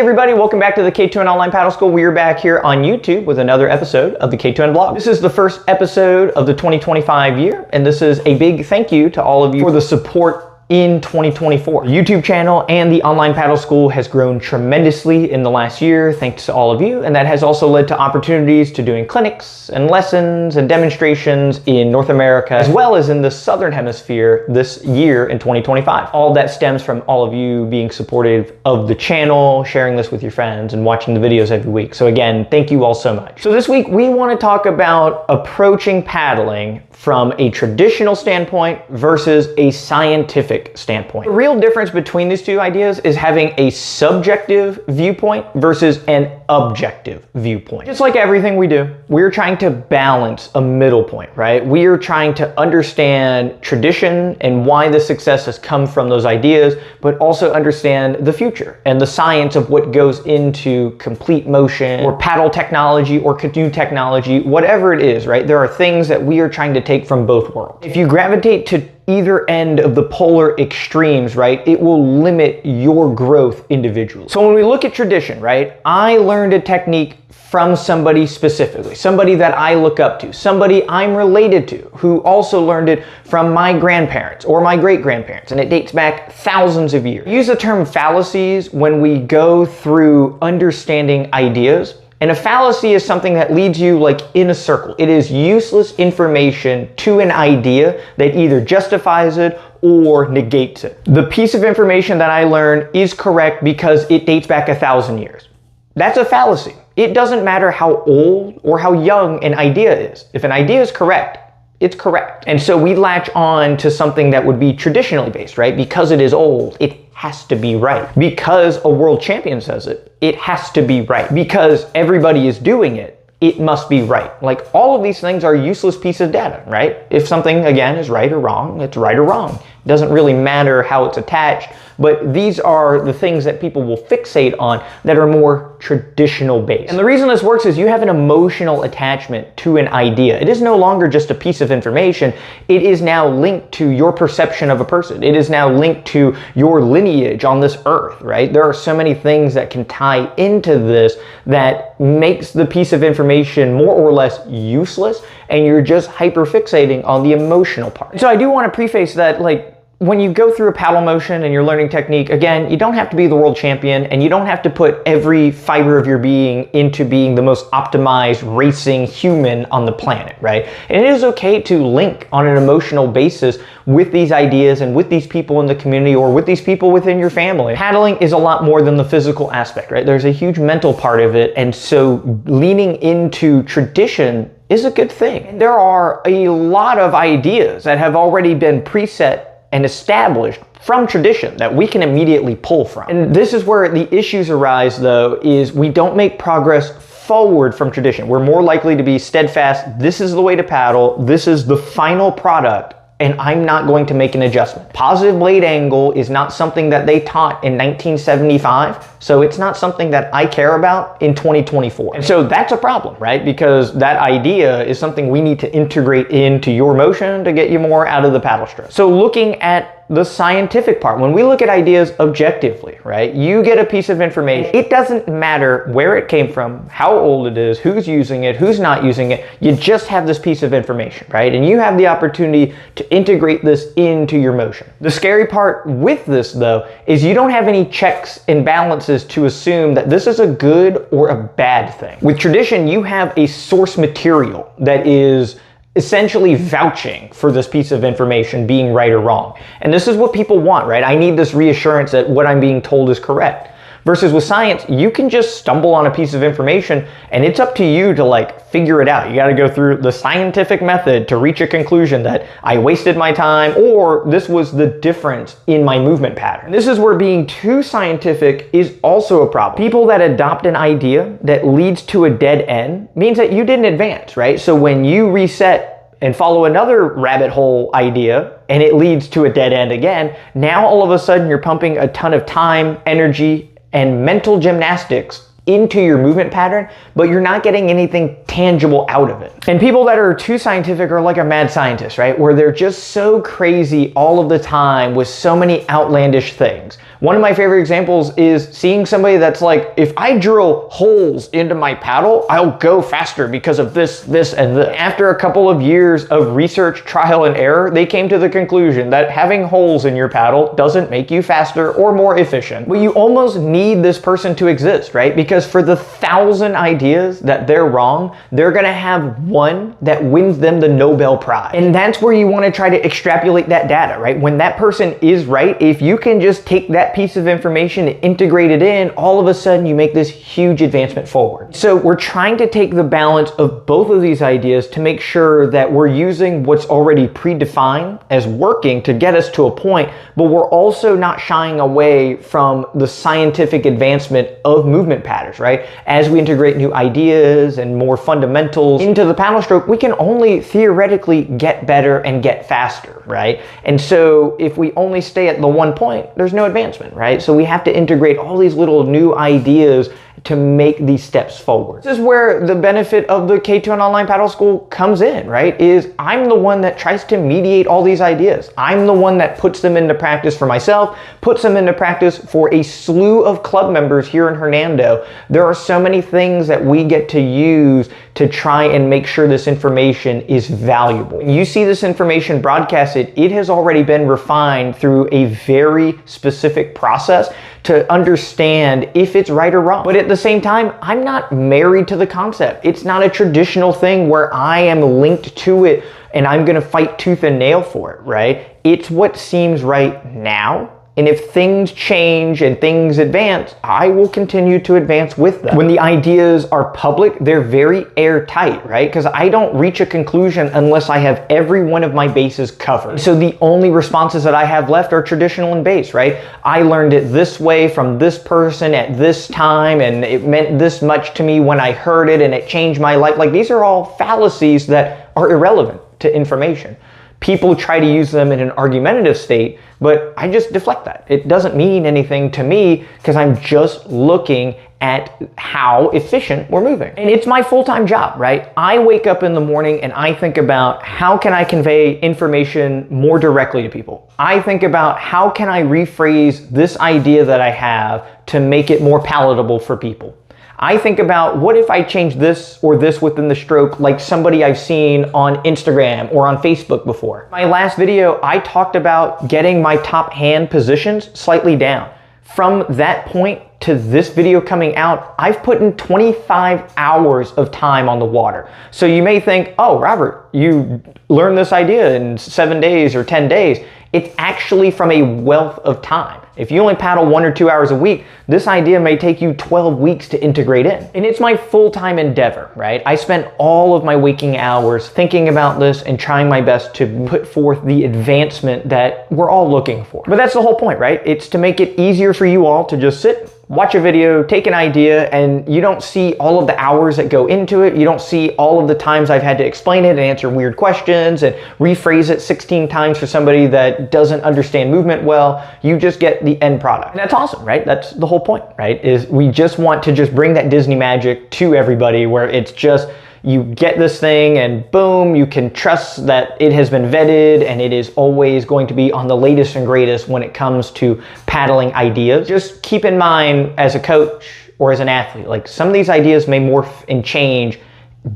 everybody, welcome back to the K2N Online Paddle School. We are back here on YouTube with another episode of the K2N vlog. This is the first episode of the 2025 year, and this is a big thank you to all of you for the support in 2024. The YouTube channel and the online paddle school has grown tremendously in the last year, thanks to all of you, and that has also led to opportunities to doing clinics and lessons and demonstrations in North America, as well as in the Southern Hemisphere this year in 2025. All that stems from all of you being supportive of the channel, sharing this with your friends, and watching the videos every week. So again, thank you all so much. So this week, we want to talk about approaching paddling from a traditional standpoint versus a scientific standpoint. The real difference between these two ideas is having a subjective viewpoint versus an objective viewpoint. Just like everything we do, we're trying to balance a middle point, right? We are trying to understand tradition and why the success has come from those ideas, but also understand the future and the science of what goes into complete motion or paddle technology or canoe technology, whatever it is, right? There are things that we are trying to take from both worlds. If you gravitate to either end of the polar extremes, right, it will limit your growth individually. So when we look at tradition, right, I learned a technique from somebody specifically, somebody that I look up to, somebody I'm related to, who also learned it from my grandparents or my great-grandparents, and it dates back thousands of years. We use the term fallacies when we go through understanding ideas. And a fallacy is something that leads you like in a circle. It is useless information to an idea that either justifies it or negates it. The piece of information that I learned is correct because it dates back 1,000 years. That's a fallacy. It doesn't matter how old or how young an idea is. If an idea is correct, it's correct. And so we latch on to something that would be traditionally based, right? Because it is old, it has to be right. Because a world champion says it, it has to be right. Because everybody is doing it, it must be right. Like all of these things are useless pieces of data, right? If something, again, is right or wrong, it's right or wrong. It doesn't really matter how it's attached, but these are the things that people will fixate on that are more traditional based. And the reason this works is you have an emotional attachment to an idea. It is no longer just a piece of information. It is now linked to your perception of a person. It is now linked to your lineage on this earth, right? There are so many things that can tie into this that makes the piece of information more or less useless, and you're just hyper fixating on the emotional part. So I do want to preface that, like, when you go through a paddle motion and you're learning technique, again, you don't have to be the world champion, and you don't have to put every fiber of your being into being the most optimized racing human on the planet, right? And it is okay to link on an emotional basis with these ideas and with these people in the community or with these people within your family. Paddling is a lot more than the physical aspect, right? There's a huge mental part of it, and so leaning into tradition is a good thing. And there are a lot of ideas that have already been preset and established from tradition that we can immediately pull from. And this is where the issues arise, though, is we don't make progress forward from tradition. We're more likely to be steadfast. This is the way to paddle. This is the final product, and I'm not going to make an adjustment. Positive blade angle is not something that they taught in 1975, so it's not something that I care about in 2024. And so that's a problem, right? Because that idea is something we need to integrate into your motion to get you more out of the paddle stroke. So looking at the scientific part, when we look at ideas objectively, right? You get a piece of information. It doesn't matter where it came from, how old it is, who's using it, who's not using it. You just have this piece of information, right? And you have the opportunity to integrate this into your motion. The scary part with this, though, is you don't have any checks and balances to assume that this is a good or a bad thing. With tradition, you have a source material that is essentially vouching for this piece of information being right or wrong. And this is what people want, right? I need this reassurance that what I'm being told is correct. Versus with science, you can just stumble on a piece of information and it's up to you to like figure it out. You got to go through the scientific method to reach a conclusion that I wasted my time or this was the difference in my movement pattern. This is where being too scientific is also a problem. People that adopt an idea that leads to a dead end means that you didn't advance, right? So when you reset and follow another rabbit hole idea and it leads to a dead end again, now all of a sudden you're pumping a ton of time, energy, and mental gymnastics into your movement pattern, but you're not getting anything tangible out of it. And people that are too scientific are like a mad scientist, right? Where they're just so crazy all of the time with so many outlandish things. One of my favorite examples is seeing somebody that's like, if I drill holes into my paddle, I'll go faster because of this, this, and this. After a couple of years of research, trial, and error, they came to the conclusion that having holes in your paddle doesn't make you faster or more efficient. But you almost need this person to exist, right? Because for the 1,000 ideas that they're wrong, they're gonna have one that wins them the Nobel Prize. And that's where you wanna try to extrapolate that data, right? When that person is right, if you can just take that piece of information and integrate it in, all of a sudden you make this huge advancement forward. So we're trying to take the balance of both of these ideas to make sure that we're using what's already predefined as working to get us to a point, but we're also not shying away from the scientific advancement of movement patterns, right? As we integrate new ideas and more fundamentals into the paddle stroke, we can only theoretically get better and get faster, right? And so if we only stay at the one point, there's no advancement, right? So we have to integrate all these little new ideas to make these steps forward. This is where the benefit of the K2N Online Paddle School comes in, right? Is I'm the one that tries to mediate all these ideas. I'm the one that puts them into practice for myself, puts them into practice for a slew of club members here in Hernando. There are so many things that we get to use to try and make sure this information is valuable. When you see this information broadcasted, it has already been refined through a very specific process to understand if it's right or wrong. But at the same time, I'm not married to the concept. It's not a traditional thing where I am linked to it and I'm gonna fight tooth and nail for it, right? It's what seems right now. And if things change and things advance, I will continue to advance with them. When the ideas are public, they're very airtight, right? Because I don't reach a conclusion unless I have every one of my bases covered. So the only responses that I have left are traditional and base, right? I learned it this way from this person at this time, and it meant this much to me when I heard it, and it changed my life. Like, these are all fallacies that are irrelevant to information. People try to use them in an argumentative state, but I just deflect that. It doesn't mean anything to me because I'm just looking at how efficient we're moving. And it's my full-time job, right? I wake up in the morning and I think about how can I convey information more directly to people. I think about how can I rephrase this idea that I have to make it more palatable for people. I think about what if I change this or this within the stroke like somebody I've seen on Instagram or on Facebook before. My last video, I talked about getting my top hand positions slightly down. From that point to this video coming out, I've put in 25 hours of time on the water. So you may think, oh, Robert, you learned this idea in 7 days or 10 days. It's actually from a wealth of time. If you only paddle 1 or 2 hours a week, this idea may take you 12 weeks to integrate in. And it's my full-time endeavor, right? I spent all of my waking hours thinking about this and trying my best to put forth the advancement that we're all looking for. But that's the whole point, right? It's to make it easier for you all to just sit, watch a video, take an idea, and you don't see all of the hours that go into it. You don't see all of the times I've had to explain it and answer weird questions and rephrase it 16 times for somebody that doesn't understand movement well. You just get the end product. And that's awesome, right? That's the whole point, right? Is we just want to just bring that Disney magic to everybody where it's just, you get this thing and boom, you can trust that it has been vetted and it is always going to be on the latest and greatest when it comes to paddling ideas. Just keep in mind as a coach or as an athlete, like some of these ideas may morph and change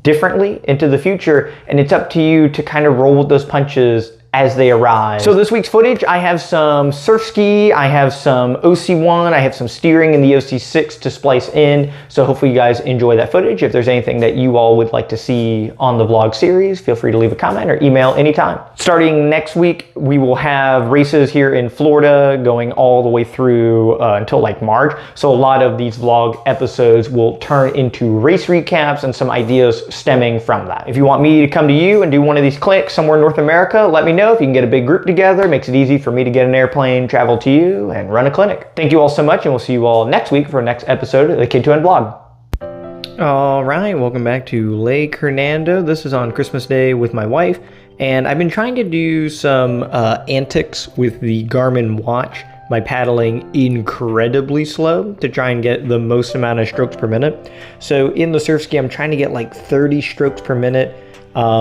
differently into the future, and it's up to you to kind of roll with those punches as they arise. So this week's footage, I have some surf ski, I have some OC1, I have some steering in the OC6 to splice in. So hopefully you guys enjoy that footage. If there's anything that you all would like to see on the vlog series, feel free to leave a comment or email anytime. Starting next week, we will have races here in Florida going all the way through until like March. So a lot of these vlog episodes will turn into race recaps and some ideas stemming from that. If you want me to come to you and do one of these clinics somewhere in North America, let me know. If you can get a big group together, it makes it easy for me to get an airplane, travel to you, and run a clinic. Thank you all so much, and we'll see you all next week for our next episode of the K2N Vlog. All right, welcome back to Lake Hernando. This is on Christmas Day with my wife, and I've been trying to do some antics with the Garmin watch my paddling incredibly slow to try and get the most amount of strokes per minute. So in the surf ski, I'm trying to get like 30 strokes per minute,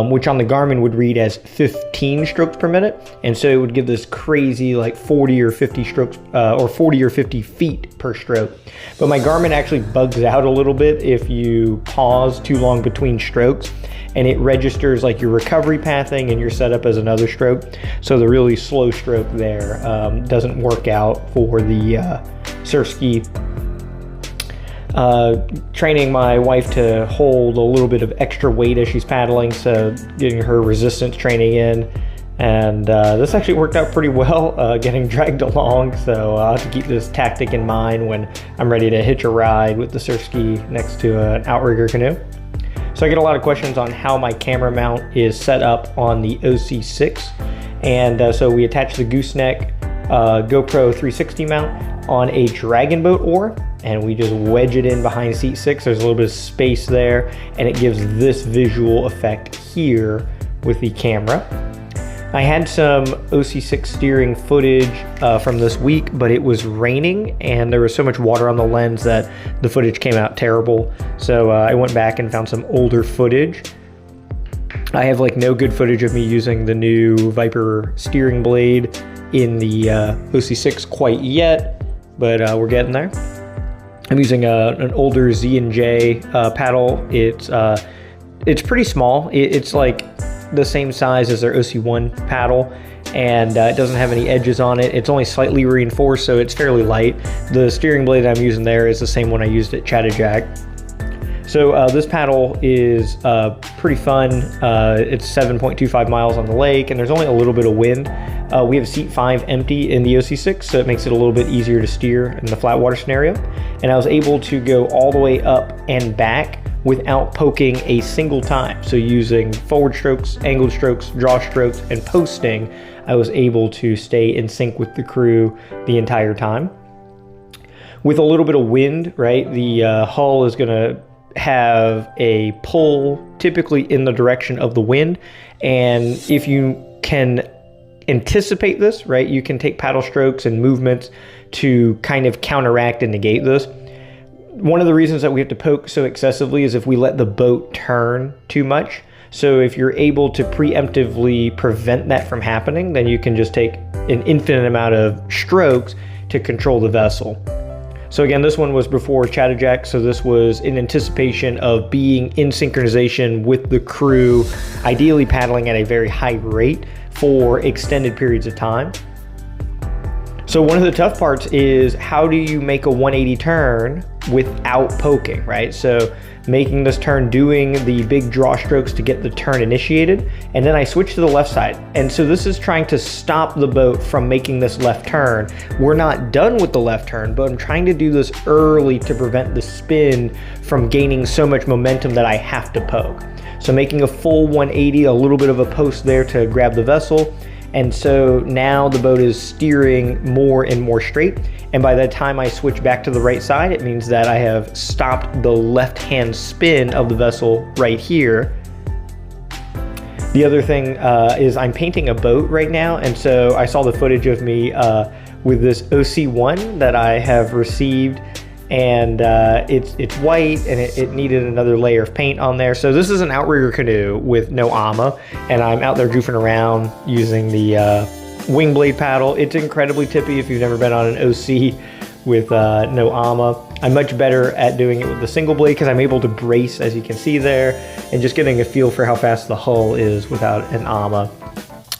which on the Garmin would read as 15 strokes per minute. And so it would give this crazy like 40 or 50 strokes or 40 or 50 feet per stroke. But my Garmin actually bugs out a little bit if you pause too long between strokes, and it registers like your recovery pathing and your setup as another stroke. So the really slow stroke there doesn't work out for the surf ski. Training my wife to hold a little bit of extra weight as she's paddling, so getting her resistance training in. And this actually worked out pretty well, getting dragged along. So I'll have to keep this tactic in mind when I'm ready to hitch a ride with the surf ski next to an outrigger canoe. So I get a lot of questions on how my camera mount is set up on the OC6. And so we attach the gooseneck GoPro 360 mount on a dragon boat oar, and we just wedge it in behind seat 6. There's a little bit of space there, and it gives this visual effect here with the camera. I had some OC6 steering footage from this week, but it was raining and there was so much water on the lens that the footage came out terrible. So I went back and found some older footage. I have like no good footage of me using the new Viper steering blade in the OC6 quite yet, but we're getting there. I'm using an older Z&J paddle. It's pretty small. It's like the same size as their OC1 paddle, and it doesn't have any edges on it. It's only slightly reinforced, so it's fairly light. The steering blade I'm using there is the same one I used at Chattajack. So this paddle is pretty fun. It's 7.25 miles on the lake, and there's only a little bit of wind. We have seat 5 empty in the OC6, so it makes it a little bit easier to steer in the flat water scenario. And I was able to go all the way up and back without poking a single time. So using forward strokes, angled strokes, draw strokes, and posting, I was able to stay in sync with the crew the entire time. With a little bit of wind, right, the hull is gonna have a pull typically in the direction of the wind. And if you can anticipate this, right, you can take paddle strokes and movements to kind of counteract and negate this. One of the reasons that we have to poke so excessively is if we let the boat turn too much. So if you're able to preemptively prevent that from happening, then you can just take an infinite amount of strokes to control the vessel. So again, this one was before Chattajack, so this was in anticipation of being in synchronization with the crew, ideally paddling at a very high rate for extended periods of time. So one of the tough parts is, how do you make a 180 turn without poking, right? So making this turn, doing the big draw strokes to get the turn initiated, and then I switch to the left side. And so this is trying to stop the boat from making this left turn. We're not done with the left turn, but I'm trying to do this early to prevent the spin from gaining so much momentum that I have to poke. So making a full 180, a little bit of a post there to grab the vessel. And so now the boat is steering more and more straight. And by the time I switch back to the right side, it means that I have stopped the left-hand spin of the vessel right here. The other thing is I'm painting a boat right now. And so I saw the footage of me with this OC1 that I have received. And it's white, and it needed another layer of paint on there. So this is an outrigger canoe with no AMA, and I'm out there goofing around using the wing blade paddle. It's incredibly tippy if you've never been on an OC with no AMA. I'm much better at doing it with the single blade because I'm able to brace, as you can see there, and just getting a feel for how fast the hull is without an AMA.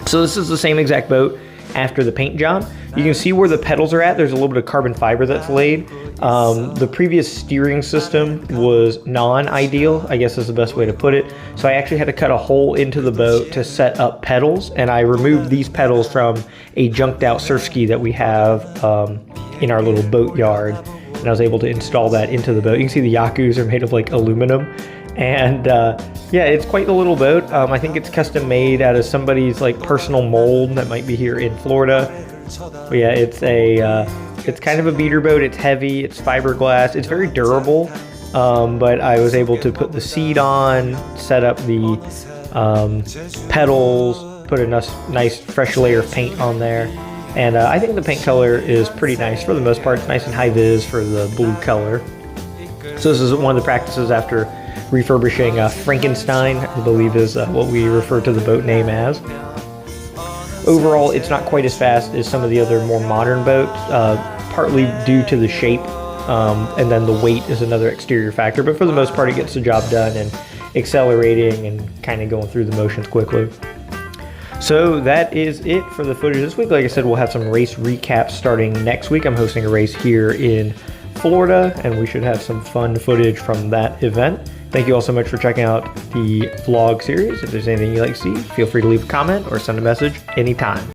So this is the same exact boat after the paint job. You can see where the pedals are at. There's a little bit of carbon fiber that's laid. The previous steering system was non-ideal, I guess is the best way to put it. So I actually had to cut a hole into the boat to set up pedals, and I removed these pedals from a junked out surf ski that we have in our little boat yard, and I was able to install that into the boat. You can see the Yakus are made of like aluminum, and yeah, it's quite a little boat. I think it's custom made out of somebody's like personal mold that might be here in Florida. But yeah, it's kind of a beater boat. It's heavy, it's fiberglass, it's very durable. But I was able to put the seat on, set up the pedals, put a nice fresh layer of paint on there, And I think the paint color is pretty nice for the most part. It's nice and high vis for the blue color. So this is one of the practices after refurbishing Frankenstein, I believe is what we refer to the boat name as. Overall, it's not quite as fast as some of the other more modern boats, partly due to the shape, and then the weight is another exterior factor. But for the most part, it gets the job done and accelerating and kind of going through the motions quickly. So that is it for the footage this week. Like I said, we'll have some race recaps starting next week. I'm hosting a race here in Florida, and we should have some fun footage from that event. Thank you all so much for checking out the vlog series. If there's anything you'd like to see, feel free to leave a comment or send a message anytime.